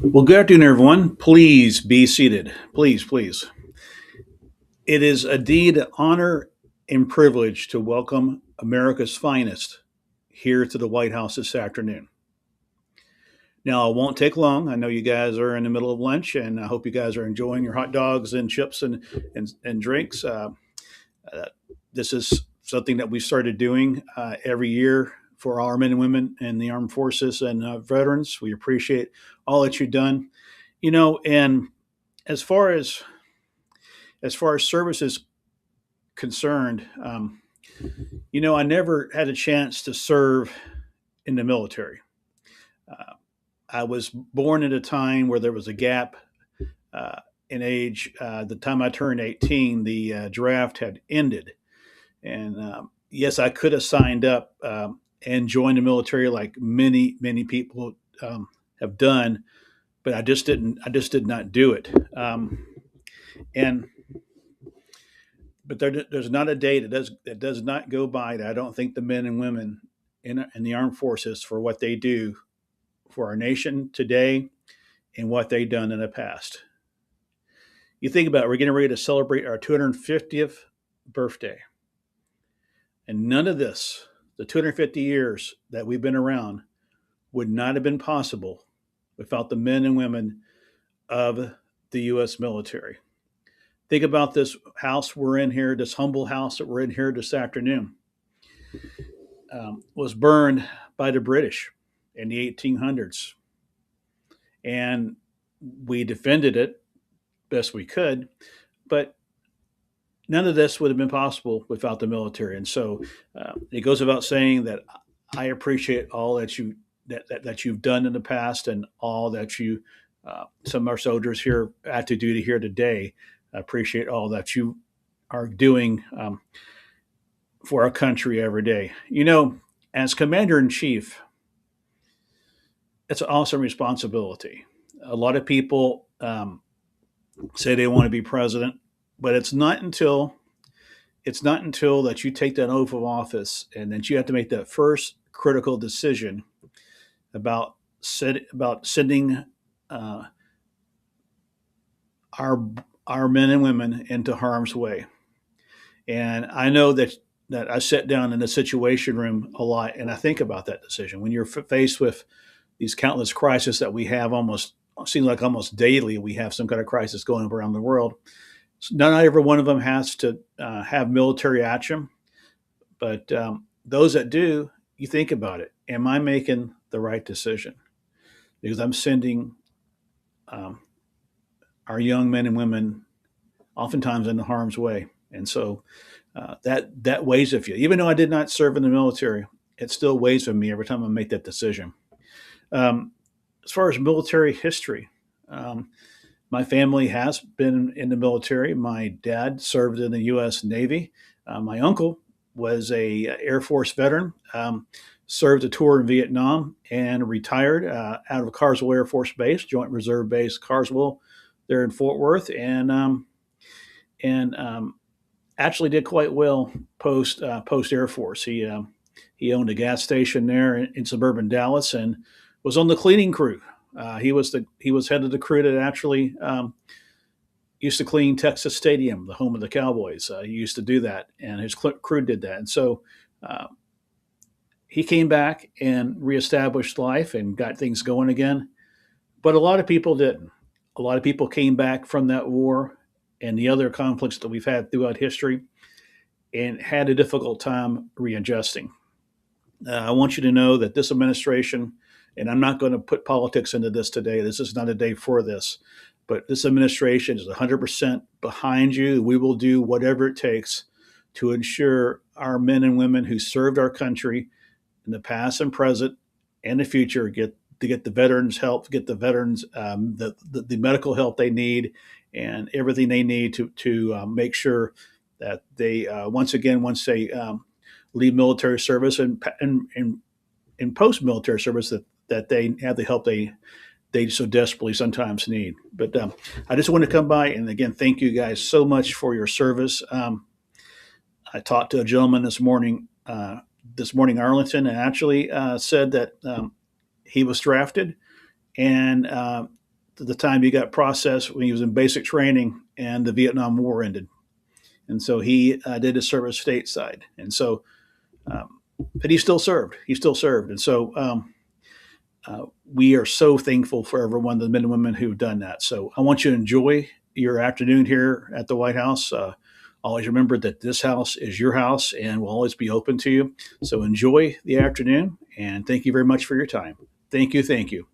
Well, good afternoon, everyone. Please be seated. Please, please. It is indeed an honor and privilege to welcome America's finest here to the White House this afternoon. Now, it won't take long. I know you guys are in the middle of lunch, and I hope you guys are enjoying your hot dogs and chips and drinks. Uh, this is something that we started doing every year for our men and women in the armed forces and veterans. We appreciate all that you've done. And as far as service is concerned, I never had a chance to serve in the military. Uh, I was born at a time where there was a gap uh, in age. The time I turned 18, the draft had ended, and yes, I could have signed up and joined the military like many people have done, but I just didn't. I just did not do it. And but there's not a day that does not go by that I don't think the men and women in the armed forces for what they do for our nation today and what they've done in the past. You think about it, we're getting ready to celebrate our 250th birthday, and none of this, the 250 years that we've been around, would not have been possible without the men and women of the U.S. military. Think about this house we're in here, this humble house that we're in here this afternoon. Was burned by the British in the 1800s. And we defended it best we could, but none of this would have been possible without the military. And so it goes without saying that I appreciate all that you've done in the past and all that some of our soldiers here active duty here today. I appreciate all that you are doing for our country every day. As commander in chief, it's an awesome responsibility. A lot of people say they want to be president, but it's not until that you take that oath of office and then you have to make that first critical decision about sending uh, our our men and women into harm's way. And I know that I sit down in the situation room a lot and I think about that decision when you're faced with these countless crises that we have almost seems like almost daily we have some kind of crisis going on around the world. Not every one of them has to have military action, but those that do, you think about it. Am I making the right decision? Because I'm sending um, our young men and women oftentimes into harm's way, and so that weighs with you. Even though I did not serve in the military, it still weighs with me every time I make that decision. Um, as far as military history, um, my family has been in the military. My dad served in the U.S. Navy. My uncle was a Air Force veteran, served a tour in Vietnam, and retired out of Carswell Air Force Base, Joint Reserve Base Carswell, there in Fort Worth, and actually did quite well post Air Force. He owned a gas station there in suburban Dallas and was on the cleaning crew. He was head of the crew that actually used to clean Texas Stadium, the home of the Cowboys. He used to do that, and his crew did that. And so uh, he came back and reestablished life and got things going again. But a lot of people didn't. A lot of people came back from that war and the other conflicts that we've had throughout history and had a difficult time readjusting. I want you to know that this administration, and I'm not going to put politics into this today, this is not a day for this, but this administration is 100% behind you. We will do whatever it takes to ensure our men and women who served our country in the past and present and the future get the veterans help, get the veterans the medical help they need, and everything they need to make sure that they once they leave military service and post military service that they have the help they so desperately sometimes need. But I just want to come by and again thank you guys so much for your service. I talked to a gentleman this morning Arlington, and actually said that he was drafted, and the time he got processed when he was in basic training and the Vietnam War ended. And so he did his service stateside. And so, but he still served. He still served. And so we are so thankful for everyone, the men and women who've done that. So I want you to enjoy your afternoon here at the White House. Always remember that this house is your house and will always be open to you. So enjoy the afternoon and thank you very much for your time. Thank you. Thank you.